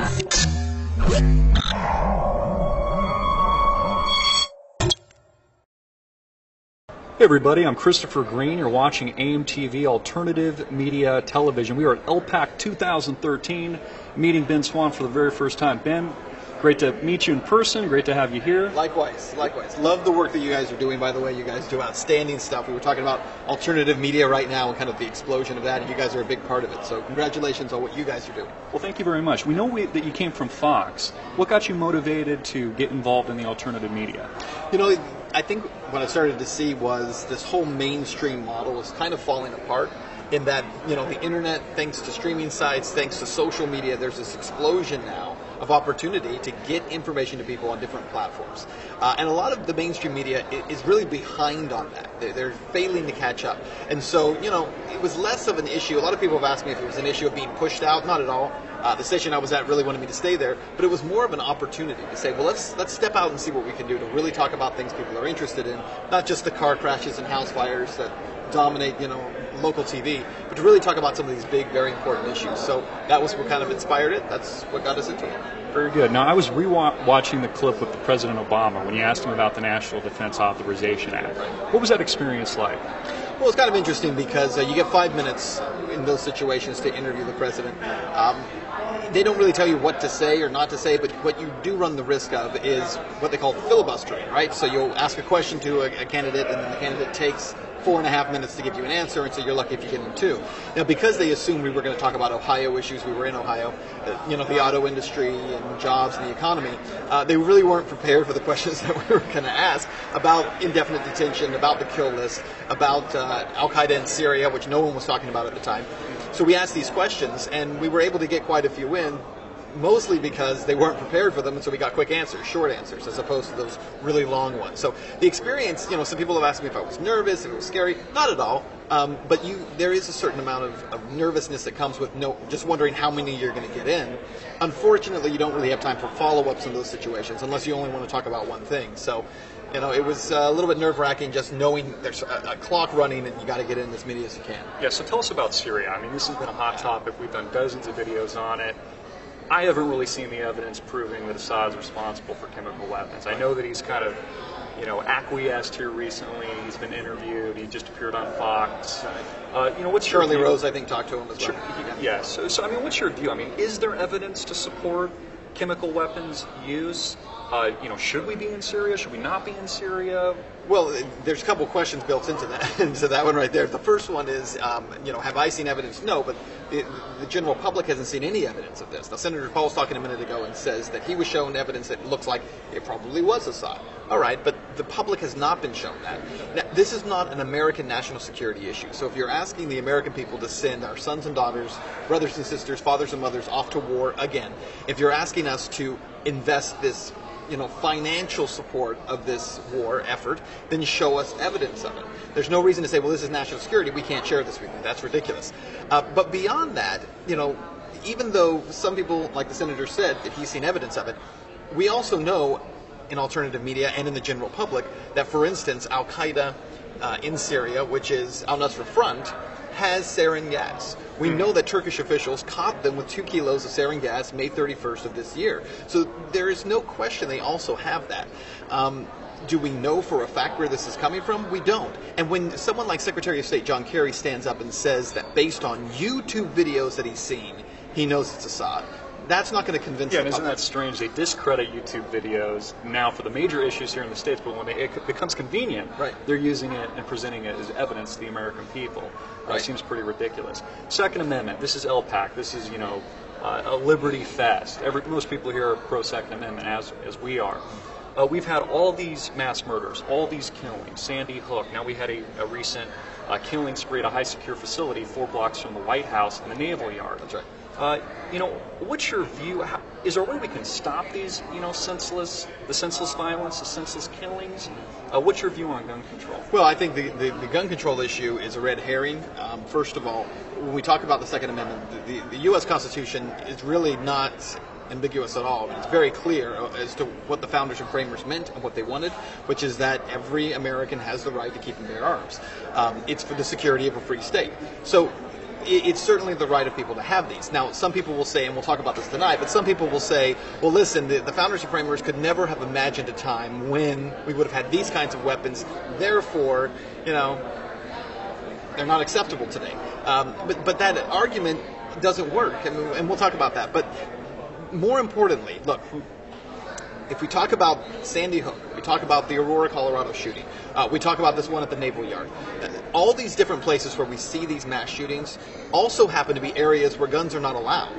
Hey everybody, I'm Christopher Green. You're watching AMTV Alternative Media Television. We are at LPAC 2013, meeting Ben Swann for the very first time. Ben, great to meet you in person. Great to have you here. Likewise. Love the work that you guys are doing, by the way. You guys do outstanding stuff. We were talking about alternative media right now and kind of the explosion of that, and you guys are a big part of it. So congratulations on what you guys are doing. Well, thank you very much. We know that you came from Fox. What got you motivated to get involved in the alternative media? You know, I think what I started to see was this whole mainstream model is kind of falling apart in that, you know, the internet, thanks to streaming sites, thanks to social media, there's this explosion now of opportunity to get information to people on different platforms. And a lot of the mainstream media is really behind on that. They're failing to catch up. And so, you know, it was less of an issue. A lot of people have asked me if it was an issue of being pushed out. Not at all. The station I was at really wanted me to stay there, but it was more of an opportunity to say, well, let's step out and see what we can do to really talk about things people are interested in, not just the car crashes and house fires that dominate, you know, local TV, but to really talk about some of these big, very important issues. So that was what kind of inspired it. That's what got us into it. Very good. Now, I was watching the clip with President Obama when you asked him about the National Defense Authorization Act. Right. What was that experience like? Well, it's kind of interesting because you get 5 minutes in those situations to interview the president. They don't really tell you what to say or not to say, but what you do run the risk of is what they call filibustering, right? So you'll ask a question to a candidate, and then the candidate takes 4.5 minutes to give you an answer, and so you're lucky if you get them 2. Now, because they assumed we were going to talk about Ohio issues, we were in Ohio, you know, the auto industry and jobs and the economy, they really weren't prepared for the questions that we were going to ask about indefinite detention, about the kill list, about Al-Qaeda in Syria, which no one was talking about at the time. So we asked these questions, and we were able to get quite a few in, mostly because they weren't prepared for them, and so we got quick answers, short answers, as opposed to those really long ones. So the experience, you know, some people have asked me if I was nervous, if it was scary. Not at all. But there is a certain amount of nervousness that comes with just wondering how many you're going to get in. Unfortunately, you don't really have time for follow-ups in those situations, unless you only want to talk about one thing. So, you know, it was a little bit nerve-wracking just knowing there's a clock running and you got to get in as many as you can. Yeah, so tell us about Syria. I mean, this has been a hot topic. We've done dozens of videos on it. I haven't really seen the evidence proving that Assad's responsible for chemical weapons. I know that he's kind of, you know, acquiesced here recently. He's been interviewed. He just appeared on Fox. You know, what's Charlie your view? Rose, I think, talked to him as well. Yes. So, I mean, what's your view? I mean, is there evidence to support chemical weapons use? You know, should we be in Syria? Should we not be in Syria? Well, there's a couple questions built into that one right there. The first one is, you know, have I seen evidence? No, but the general public hasn't seen any evidence of this. Now, Senator Paul was talking a minute ago and says that he was shown evidence that looks like it probably was Assad. All right, but the public has not been shown that. Now, this is not an American national security issue. So if you're asking the American people to send our sons and daughters, brothers and sisters, fathers and mothers off to war again, if you're asking us to invest this, you know, financial support of this war effort, then show us evidence of it. There's no reason to say, well, this is national security, we can't share this with you. That's ridiculous. But beyond that, you know, even though some people, like the senator said, that he's seen evidence of it, we also know in alternative media and in the general public that, for instance, Al-Qaeda in Syria, which is al-Nusra Front, has sarin gas. We know that Turkish officials caught them with 2 kilos of sarin gas May 31st of this year. So there is no question they also have that. Do we know for a fact where this is coming from? We don't. And when someone like Secretary of State John Kerry stands up and says that based on YouTube videos that he's seen, he knows it's Assad, that's not going to convince the public. Yeah, isn't that strange? They discredit YouTube videos now for the major issues here in the States, but when it becomes convenient, right, they're using it and presenting it as evidence to the American people. Right. It seems pretty ridiculous. Second Amendment, this is LPAC. This is, you know, a liberty fest. Most people here are pro-Second Amendment, as we are. We've had all these mass murders, all these killings, Sandy Hook. Now we had a recent killing spree at a high-secure facility 4 blocks from the White House in the Naval Yard. That's right. You know, what's your view? Is there a way we can stop these, you know, senseless violence, the senseless killings? What's your view on gun control? Well, I think the gun control issue is a red herring. First of all, when we talk about the Second Amendment, the U.S. Constitution is really not ambiguous at all. It's very clear as to what the founders and framers meant and what they wanted, which is that every American has the right to keep and bear arms. It's for the security of a free state. So it's certainly the right of people to have these. Now, some people will say, and we'll talk about this tonight, but some people will say, well, listen, the founders and framers could never have imagined a time when we would have had these kinds of weapons. Therefore, they're not acceptable today. But that argument doesn't work, and we'll talk about that. But more importantly, look, if we talk about Sandy Hook, we talk about the Aurora, Colorado shooting, we talk about this one at the Naval Yard, all these different places where we see these mass shootings also happen to be areas where guns are not allowed.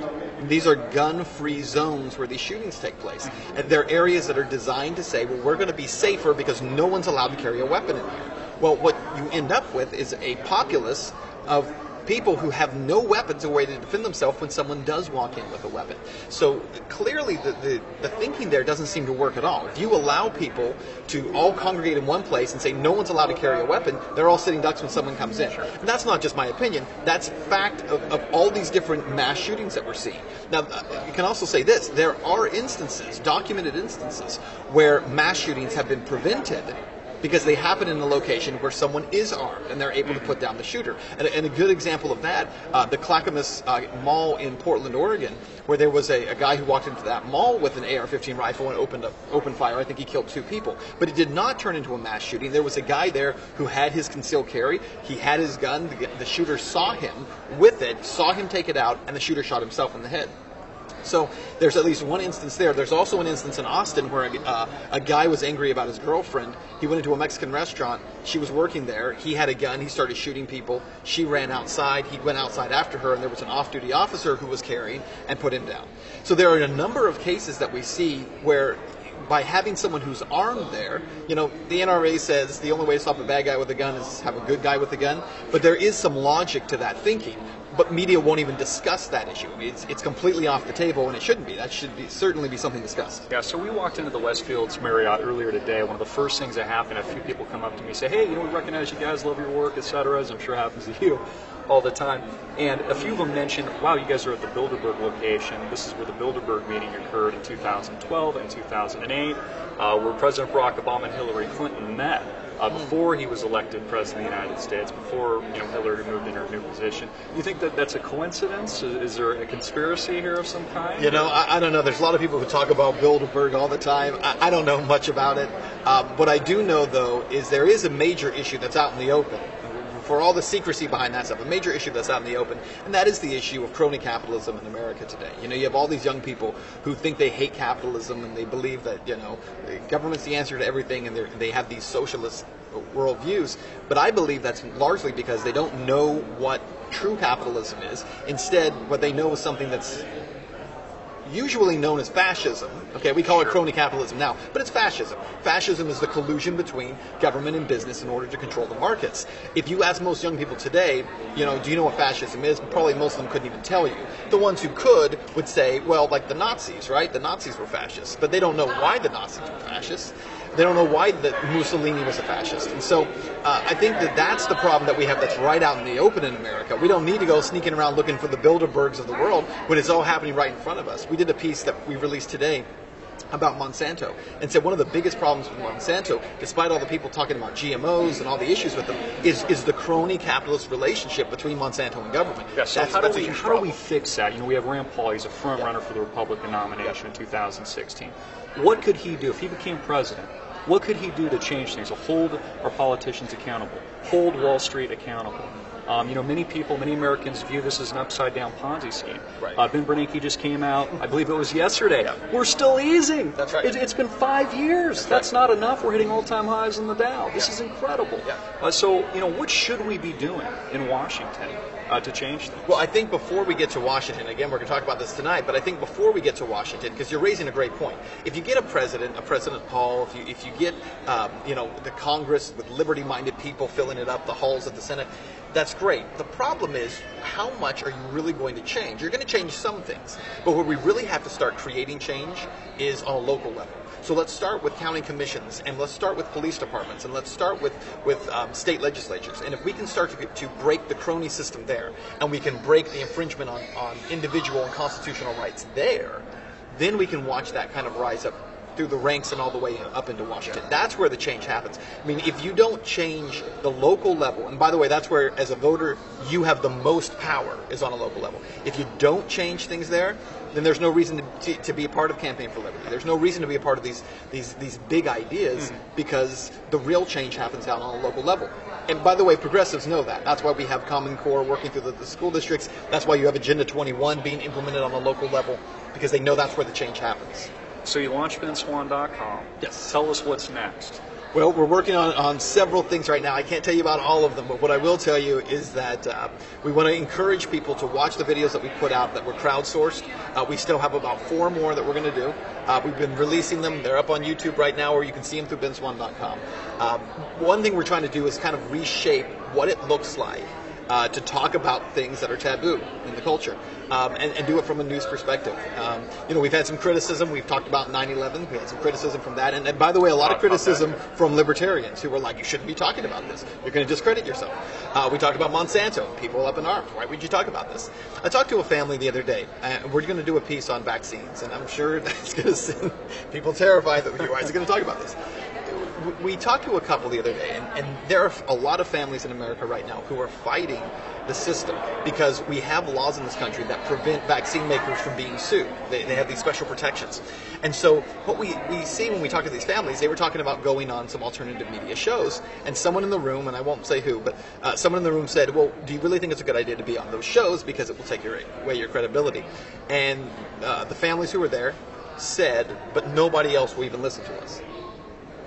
These are gun-free zones where these shootings take place. And they're areas that are designed to say, well, we're going to be safer because no one's allowed to carry a weapon in here. Well, what you end up with is a populace of people who have no weapons, a way to defend themselves when someone does walk in with a weapon. So clearly the thinking there doesn't seem to work at all. If you allow people to all congregate in one place and say no one's allowed to carry a weapon, they're all sitting ducks when someone comes in. And that's not just my opinion, that's fact of all these different mass shootings that we're seeing. Now, you can also say this, there are instances, documented instances, where mass shootings have been prevented because they happen in a location where someone is armed and they're able to put down the shooter. And a good example of that, the Clackamas Mall in Portland, Oregon, where there was a guy who walked into that mall with an AR-15 rifle and opened fire. I think he killed 2 people. But it did not turn into a mass shooting. There was a guy there who had his concealed carry. He had his gun. The shooter saw him with it, saw him take it out, and the shooter shot himself in the head. So there's at least one instance there. There's also an instance in Austin where a guy was angry about his girlfriend. He went into a Mexican restaurant. She was working there. He had a gun. He started shooting people. She ran outside. He went outside after her, and there was an off-duty officer who was carrying and put him down. So there are a number of cases that we see where by having someone who's armed there, the NRA says the only way to stop a bad guy with a gun is have a good guy with a gun, but there is some logic to that thinking. But media won't even discuss that issue. I mean, it's completely off the table, and it shouldn't be. That should certainly be something discussed. Yeah, so we walked into the Westfields Marriott earlier today. One of the first things that happened, a few people come up to me and say, hey, we recognize you guys, love your work, etc., as I'm sure happens to you all the time. And a few of them mentioned, wow, you guys are at the Bilderberg location. This is where the Bilderberg meeting occurred in 2012 and 2008, where President Barack Obama and Hillary Clinton met. Before he was elected president of the United States, before Hillary moved in her new position. You think that that's a coincidence? Is there a conspiracy here of some kind? I don't know. There's a lot of people who talk about Bilderberg all the time. I don't know much about it. What I do know, though, is there is a major issue that's out in the open. For all the secrecy behind that stuff, a major issue that's out in the open, and that is the issue of crony capitalism in America today. You have all these young people who think they hate capitalism and they believe that, the government's the answer to everything, and they have these socialist worldviews. But I believe that's largely because they don't know what true capitalism is. Instead, what they know is something that's usually known as fascism. Okay, we call it crony capitalism now, but it's fascism. Fascism is the collusion between government and business in order to control the markets. If you ask most young people today, do you know what fascism is? Probably most of them couldn't even tell you. The ones who could would say, well, like the Nazis, right? The Nazis were fascists, but they don't know why the Nazis were fascists. They don't know why Mussolini was a fascist. And so I think that's the problem that we have that's right out in the open in America. We don't need to go sneaking around looking for the Bilderbergs of the world when it's all happening right in front of us. We did a piece that we released today about Monsanto and said one of the biggest problems with Monsanto, despite all the people talking about GMOs and all the issues with them, is the crony capitalist relationship between Monsanto and government. Yeah, so how do we fix that? We have Rand Paul, he's a front runner for the Republican nomination in 2016. What could he do if he became president? What could he do to change things, to hold our politicians accountable, hold Wall Street accountable? Many people, many Americans view this as an upside-down Ponzi scheme. Right. Ben Bernanke just came out, I believe it was yesterday. Yeah. We're still easing. That's right. It's been 5 years. That's not enough. We're hitting all-time highs in the Dow. This is incredible. Yeah. So, what should we be doing in Washington to change things? Well, I think before we get to Washington, again, we're going to talk about this tonight, but I think before we get to Washington, because you're raising a great point, if you get a President Paul, if you get, the Congress with liberty-minded people filling it up, the halls of the Senate, that's great. The problem is, how much are you really going to change? You're going to change some things, but where we really have to start creating change is on a local level. So let's start with county commissions, and let's start with police departments, and let's start with state legislatures. And if we can start to break the crony system there, and we can break the infringement on individual and constitutional rights there, then we can watch that kind of rise up through the ranks and all the way up into Washington. That's where the change happens. I mean, if you don't change the local level, and by the way, that's where, as a voter, you have the most power, is on a local level. If you don't change things there, then there's no reason to be a part of Campaign for Liberty. There's no reason to be a part of these big ideas, because the real change happens down on a local level. And by the way, progressives know that. That's why we have Common Core working through the school districts. That's why you have Agenda 21 being implemented on a local level, because they know that's where the change happens. So you launched BenSwann.com. Yes. Tell us what's next. Well, we're working on several things right now. I can't tell you about all of them, but what I will tell you is that we want to encourage people to watch the videos that we put out that were crowdsourced. We still have about 4 more that we're going to do. We've been releasing them. They're up on YouTube right now, or you can see them through BenSwann.com. One thing we're trying to do is kind of reshape what it looks like to talk about things that are taboo in the culture, and do it from a news perspective. We've had some criticism. We've talked about 9/11. We had some criticism from that. And by the way, a lot of criticism from libertarians who were like, you shouldn't be talking about this. You're going to discredit yourself. We talked about Monsanto. People up in arms. Why would you talk about this? I talked to a family the other day. We're going to do a piece on vaccines, and I'm sure that's going to send people terrified that why is he going to talk about this? We talked to a couple the other day, and there are a lot of families in America right now who are fighting the system because we have laws in this country that prevent vaccine makers from being sued. They have these special protections. And so what we see when we talk to these families, they were talking about going on some alternative media shows, and someone in the room, and I won't say who, but someone in the room said, well, do you really think it's a good idea to be on those shows because it will take away your credibility? And the families who were there said, but nobody else will even listen to us.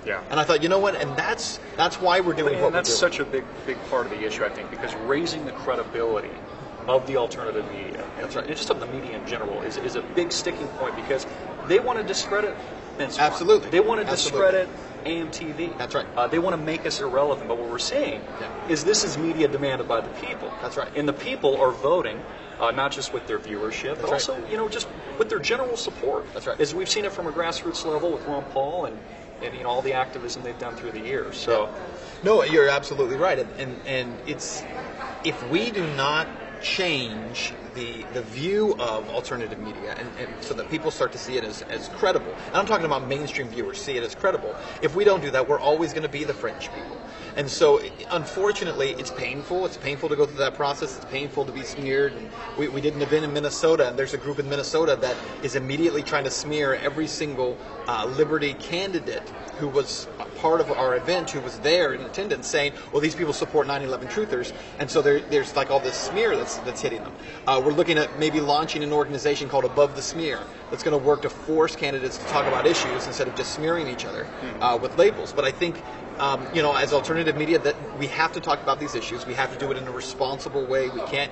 Yeah. And I thought, you know what? And that's why we're doing what we're doing. That's such a big part of the issue, I think, because raising the credibility of the alternative media, That's right. and just of the media in general, is a big sticking point, because they want to discredit Ben Swann. Absolutely. They want to discredit AMTV. That's right. They want to make us irrelevant. But what we're seeing is this is media demanded by the people. That's right. And the people are voting. Not just with their viewership, but also, just with their general support. That's right. As we've seen it from a grassroots level with Ron Paul and all the activism they've done through the years. So, no, you're absolutely right. And it's, if we do not change the view of alternative media, and so that people start to see it as credible, and I'm talking about mainstream viewers see it as credible. If we don't do that, we're always going to be the fringe people. And so, unfortunately, it's painful. It's painful to go through that process. It's painful to be smeared. And we did an event in Minnesota, and there's a group in Minnesota that is immediately trying to smear every single Liberty candidate who was part of our event, who was there in attendance, saying, well, these people support 9/11 truthers. And so there's like all this smear that's hitting them. We're looking at maybe launching an organization called Above the Smear that's going to work to force candidates to talk about issues instead of just smearing each other with labels. But I think, as alternative media, that we have to talk about these issues. We have to do it in a responsible way. We can't,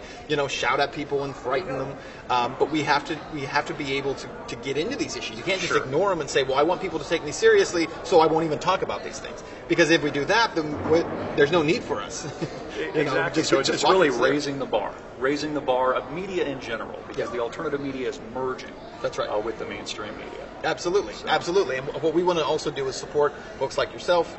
shout at people and frighten them. But we have to be able to get into these issues. You can't just ignore them and say, well, I want people to take me seriously, so I won't even talk about these things. Because if we do that, then there's no need for us. Exactly. So it's really raising the bar of media in general, because the alternative media is merging. That's right. With the mainstream media. Absolutely, absolutely. And what we want to also do is support folks like yourself,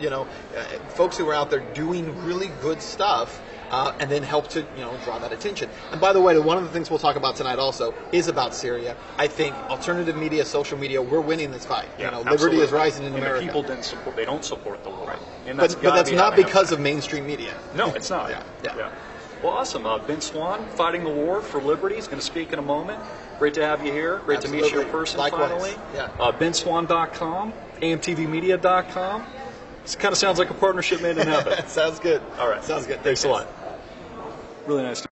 folks who are out there doing really good stuff, and then help to, draw that attention. And by the way, one of the things we'll talk about tonight also is about Syria. I think alternative media, social media, we're winning this fight. Liberty is rising in America. The people they don't support the war. Right. And but that's not because of mainstream media. No, it's not. Yeah. Well, awesome. Ben Swann, Fighting the War for Liberty, is going to speak in a moment. Great to have you here. Great to meet you in person. Likewise. Finally. Yeah. BenSwann.com, AMTVmedia.com. This kind of sounds like a partnership made in heaven. Sounds good. All right. Sounds good. Thanks a lot. Really nice to